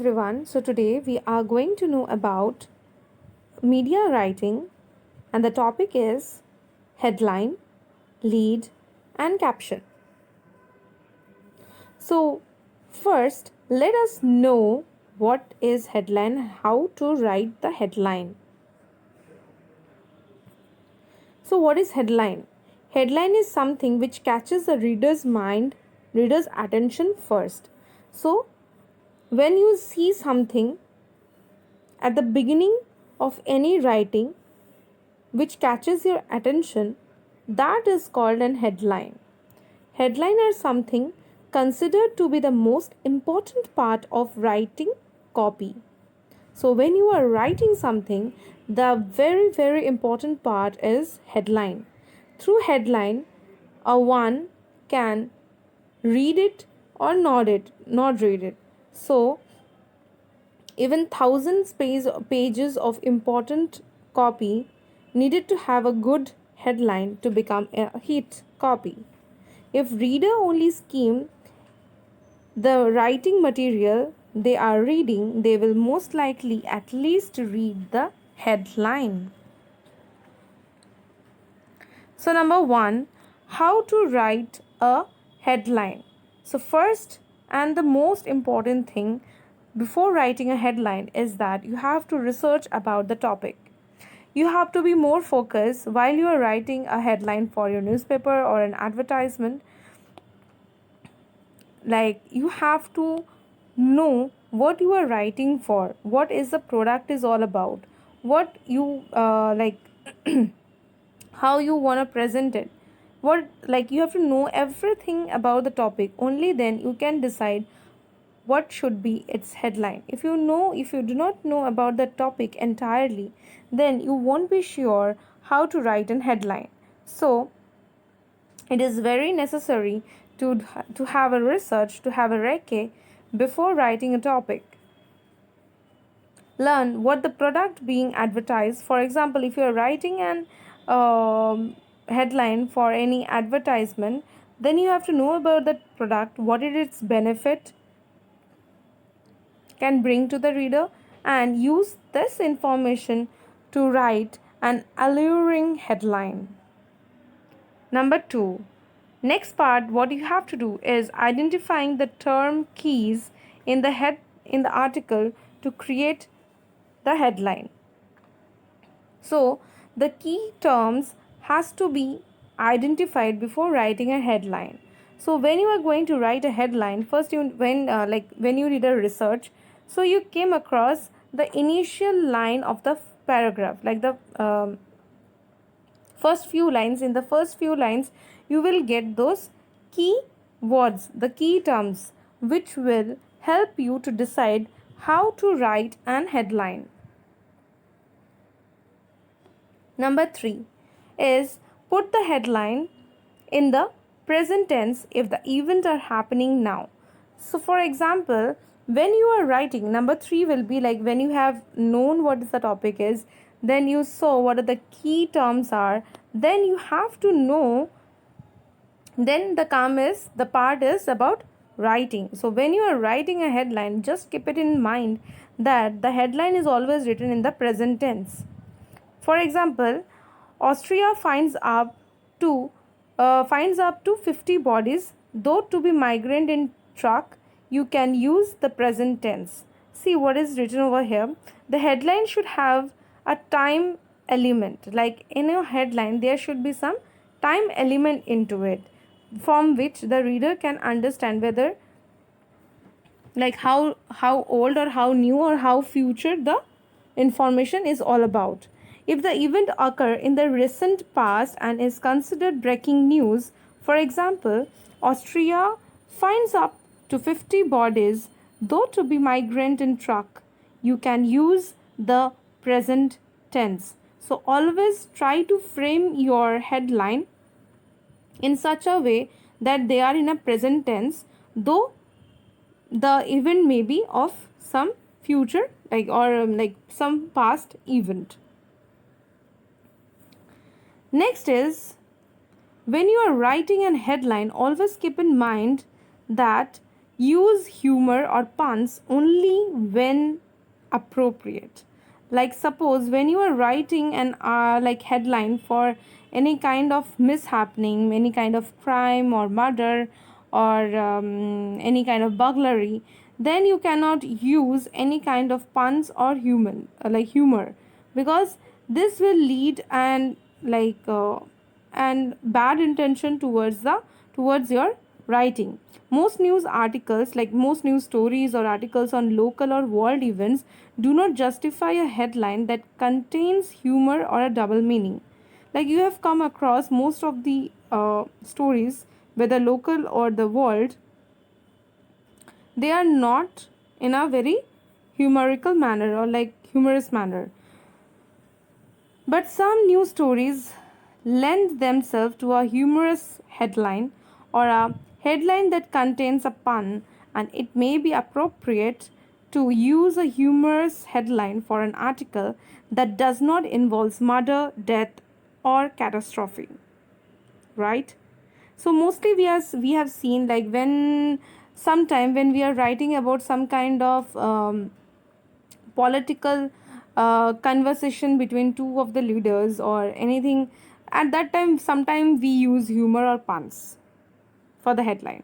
everyone. So today we are going to know about media writing, and the topic is headline, lead and caption. So first let us know what is headline, how to write the headline. So what is headline? Headline is something which catches the reader's attention first. So when you see something at the beginning of any writing which catches your attention, that is called an headline. Headline are something considered to be the most important part of writing copy. So when you are writing something, the very important part is headline. Through headline, a one can read it or not read it. So even thousands pages of important copy needed to have a good headline to become a hit copy. If reader only skim the writing material they are reading, they will most likely at least read the headline. So number 1, how to write a headline. So first and the most important thing before writing a headline is that you have to research about the topic. You have to be more focused while you are writing a headline for your newspaper or an advertisement. Like, you have to know what you are writing for, what is the product is all about, what you how you want to present it, you have to know everything about the topic. Only then you can decide what should be its headline. If you do not know about the topic entirely, then you won't be sure how to write an headline. So it is very necessary to have a research, to have a recce before writing a topic. Learn what the product being advertised. For example, if you are writing an headline for any advertisement, then you have to know about that product, what is its benefit can bring to the reader, and use this information to write an alluring headline. Number 2, next part, what you have to do is identifying the term keys in the article to create the headline. So the key terms has to be identified before writing a headline. So when you are going to write a headline, first when you read a research, so you came across the initial line of the paragraph, like the first few lines. In the first few lines you will get those key words, the key terms, which will help you to decide how to write an headline. Number 3 is put the headline in the present tense if the event are happening now. So for example, when you are writing, number 3 will be like when you have known what the topic is, then you saw what are the key terms are, then you have to know, then the part is about writing. So when you are writing a headline, just keep it in mind that the headline is always written in the present tense. For example, Austria finds up to 50 bodies, though to be migrant in truck. You can use the present tense. See what is written over here. The headline should have a time element. Like in a headline, there should be some time element into it, from which the reader can understand whether, like, how old or how new or how future the information is all about. If the event occur in the recent past and is considered breaking news, for example, Austria finds up to 50 bodies, though to be migrant in truck, you can use the present tense. So always try to frame your headline in such a way that they are in a present tense, though the event may be of some future, like some past event. Next is, when you are writing a headline, always keep in mind that Use humor or puns only when appropriate. Like suppose when you are writing an like headline for any kind of mishappening, any kind of crime or murder, or any kind of burglary, then you cannot use any kind of puns or humor, because this will lead and bad intention towards your writing. Most news articles, like most news stories or articles on local or world events, do not justify a headline that contains humor or a double meaning. Like you have come across most of the stories, whether local or the world, they are not in a very humorical manner or like humorous manner. But some news stories lend themselves to a humorous headline or a headline that contains a pun, and it may be appropriate to use a humorous headline for an article that does not involve murder, death, or catastrophe, right? So mostly we have seen, like when sometime when we are writing about some kind of political conversation between two of the leaders or anything, at that time sometime we use humor or puns for the headline.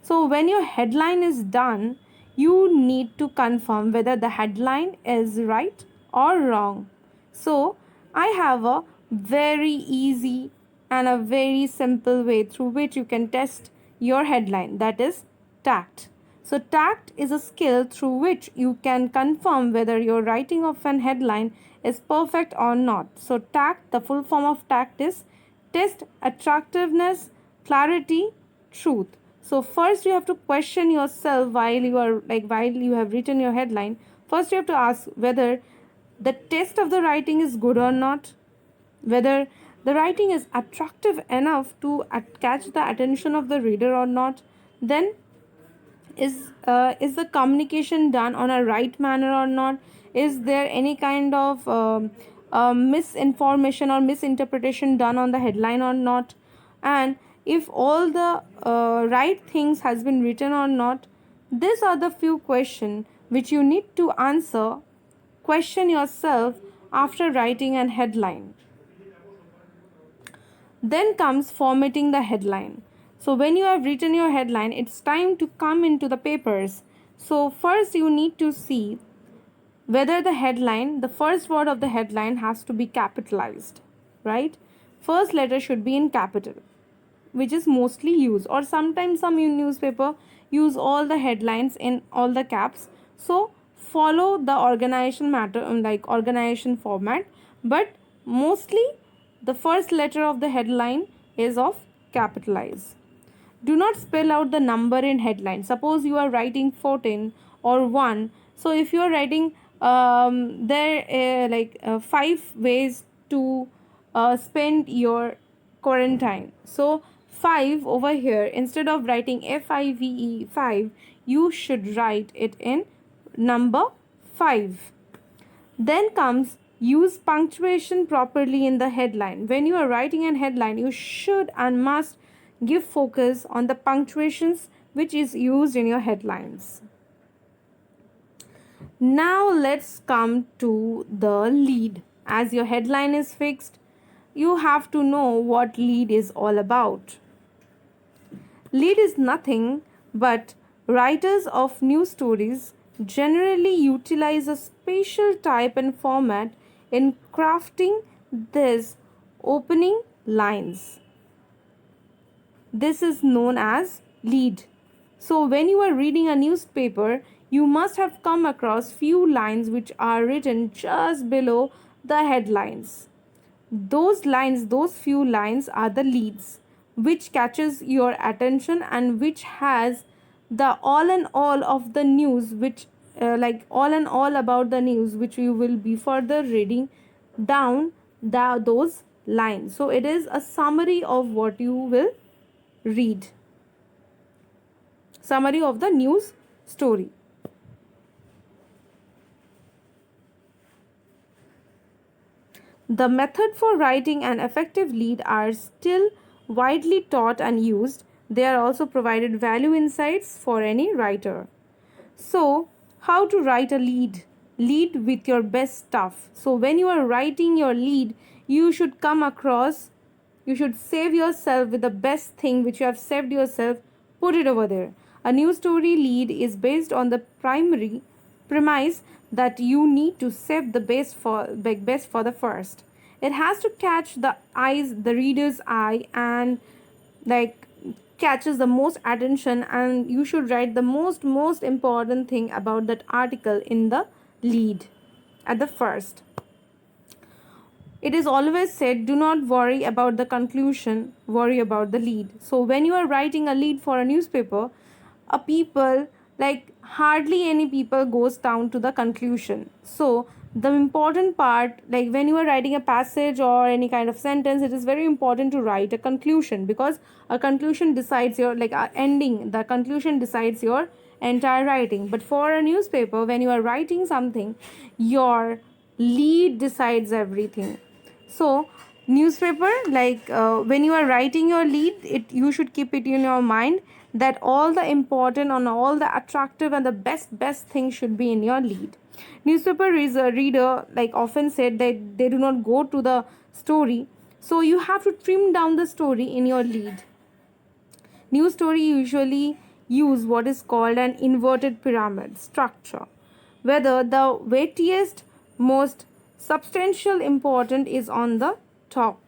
So when your headline is done, you need to confirm whether the headline is right or wrong. So I have a very easy and a very simple way through which you can test your headline, that is tact. So tact is a skill through which you can confirm whether your writing of an headline is perfect or not. So tact, the full form of tact is test attractiveness, clarity, truth. So first you have to question yourself while you have written your headline. First you have to ask whether the taste of the writing is good or not, whether the writing is attractive enough to catch the attention of the reader or not. Then is the communication done on a right manner or not? Is there any kind of misinformation or misinterpretation done on the headline or not? And if all the right things has been written or not? These are the few questions which you need to answer, question yourself after writing an headline. Then comes formatting the headline. So when you have written your headline, it's time to come into the papers. So first you need to see whether the first word of the headline has to be capitalized, right? First letter should be in capital, which is mostly used, or sometimes some newspaper use all the headlines in all the caps. So follow the organization format, but mostly the first letter of the headline is of capitalize. Do not spell out the number in headline. Suppose you are writing 14 or 1. So if you are writing five ways to spend your quarantine. So 5 over here, instead of writing FIVE 5, you should write it in number 5. Then comes use punctuation properly in the headline. When you are writing an headline, you should and must give focus on the punctuations which is used in your headlines. Now let's come to the lead. As your headline is fixed, you have to know what lead is all about. Lead is nothing but writers of news stories generally utilize a special type and format in crafting these opening lines. This is known as lead. So when you are reading a newspaper, you must have come across few lines which are written just below the headlines. Those few lines are the leads, which catches your attention and which has the all and all of the news, which all and all about the news, which you will be further reading down those lines. So it is a summary of what you will read. Summary of the news story. The method for writing an effective lead are still widely taught and used. They are also provided value insights for any writer. So, how to write a lead? Lead with your best stuff. So, when you are writing your lead, you should come across, you should save yourself with the best thing which you have saved yourself, put it over there. A news story lead is based on the primary premise that you need to save the best for the first. It has to catch the reader's eye, and like catches the most attention, and you should write the most important thing about that article in the lead at the first. It is always said, do not worry about the conclusion, worry about the lead. So when you are writing a lead for a newspaper, a people, like hardly any people goes down to the conclusion. So the important part, like when you are writing a passage or any kind of sentence, it is very important to write a conclusion, because a conclusion decides your, like ending, the conclusion decides your entire writing. But for a newspaper, when you are writing something, your lead decides everything. So newspaper, when you are writing your lead, you should keep it in your mind that all the important and all the attractive and the best things should be in your lead. Newspaper reader like often said that they do not go to the story, so you have to trim down the story in your lead. News story usually use what is called an inverted pyramid structure, whether the weightiest, most substantial important is on the top.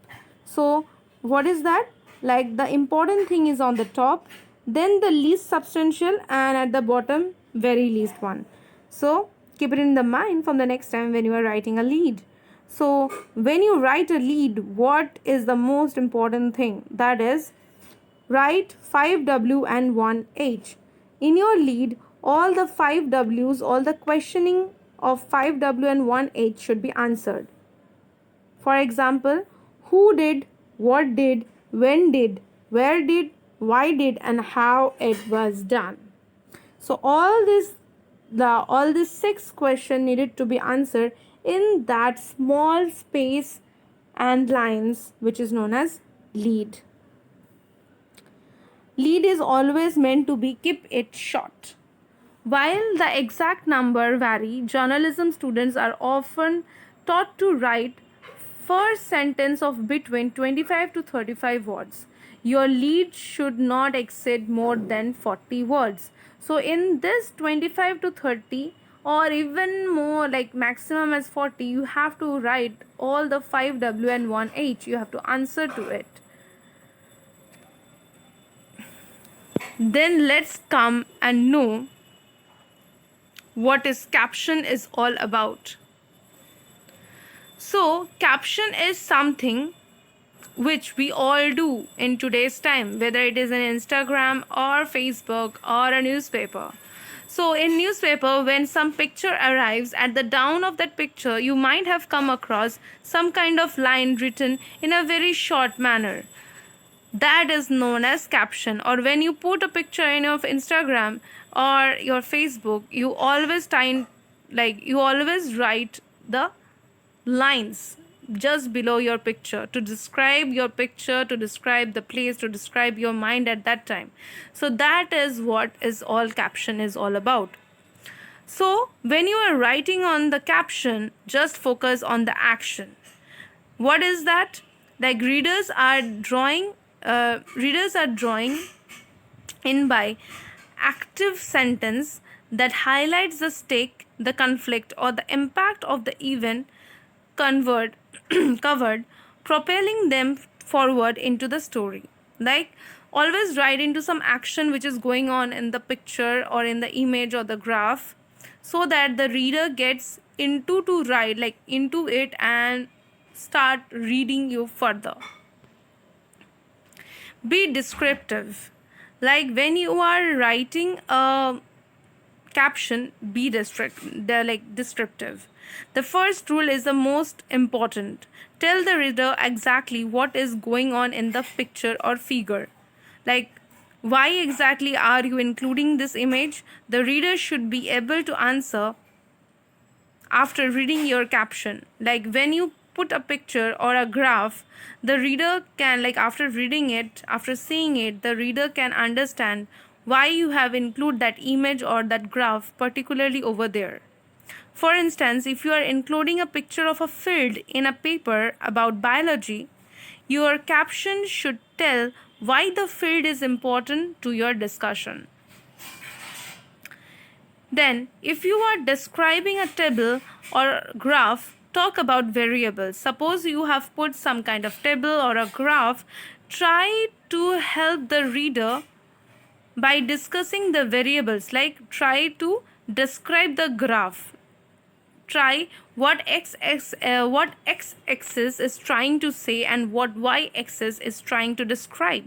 So what is that? Like the important thing is on the top, then the least substantial, and at the bottom very least one. So keep it in the mind from the next time when you are writing a lead. So when you write a lead, what is the most important thing? That is, write 5W and 1H. In your lead, all the 5Ws, all the questioning of 5W and 1H should be answered. For example, who did, what did, when did, where did, why did, and how it was done. So all these 6 questions needed to be answered in that small space and lines, which is known as lead. Lead is always meant to be keep it short. While the exact number vary, journalism students are often taught to write first sentence of between 25 to 35 words. Your lead should not exceed more than 40 words. So in this 25 to 30 or even more, like maximum as 40, you have to write all the 5W and 1H. You have to answer to it. Then let's come and know what is caption is all about. So caption is something which we all do in today's time, whether it is an Instagram or Facebook or a newspaper. So in newspaper, when some picture arrives, at the down of that picture, you might have come across some kind of line written in a very short manner. That is known as caption. Or when you put a picture in your Instagram or your Facebook, you always write the lines just below your picture to describe your picture, to describe the place, to describe your mind at that time. So that is what is all caption is all about. So when you are writing on the caption, just focus on the action. What is that? Like readers are drawing in by active sentence that highlights the stake, the conflict, or the impact of the event covered, propelling them forward into the story. Like always write into some action which is going on in the picture or in the image or the graph, so that the reader gets into it and start reading you further. Be descriptive. Like when you are writing a caption, be descriptive. The first rule is the most important. Tell the reader exactly what is going on in the picture or figure. Like why exactly are you including this image? The reader should be able to answer after reading your caption. Like when you put a picture or a graph, the reader can, like after reading it, after seeing it, the reader can understand why you have included that image or that graph particularly over there. For instance, if you are including a picture of a field in a paper about biology, your caption should tell why the field is important to your discussion. Then, if you are describing a table or graph, talk about variables. Suppose you have put some kind of table or a graph, try to help the reader by discussing the variables, like try to describe the graph. Try what x-axis is trying to say and what y-axis is trying to describe.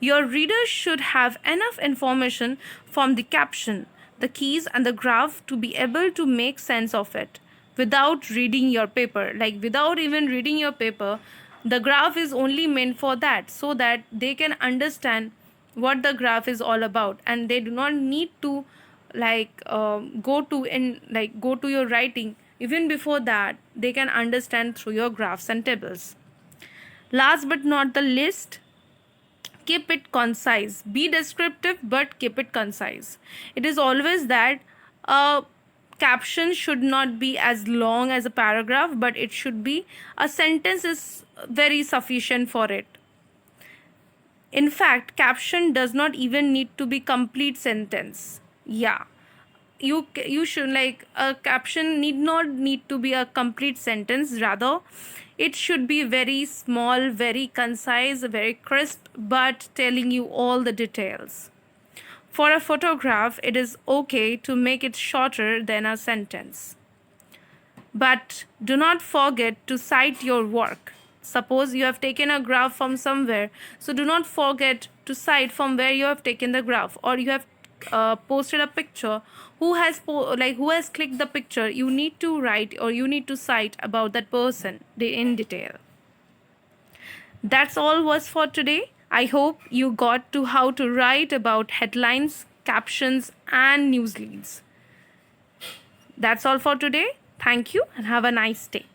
Your reader should have enough information from the caption, the keys and the graph to be able to make sense of it without reading your paper. Like without even reading your paper, the graph is only meant for that, so that they can understand what the graph is all about, and they do not need to go to your writing. Even before that, they can understand through your graphs and tables. Last but not the least, keep it concise. Be descriptive but keep it concise. It is always that a caption should not be as long as a paragraph, but it should be a sentence is very sufficient for it. In fact, caption does not even need to be complete sentence. Yeah, you should, like, a caption need to be a complete sentence. Rather, it should be very small, very concise, very crisp, but telling you all the details. For a photograph, it is okay to make it shorter than a sentence. But do not forget to cite your work. Suppose you have taken a graph from somewhere, so do not forget to cite from where you have taken the graph, or you have posted a picture. Who has clicked the picture? You need to write, or you need to cite about that person in detail. That's all was for today. I hope you got to how to write about headlines, captions, and news leads. That's all for today. Thank you and have a nice day.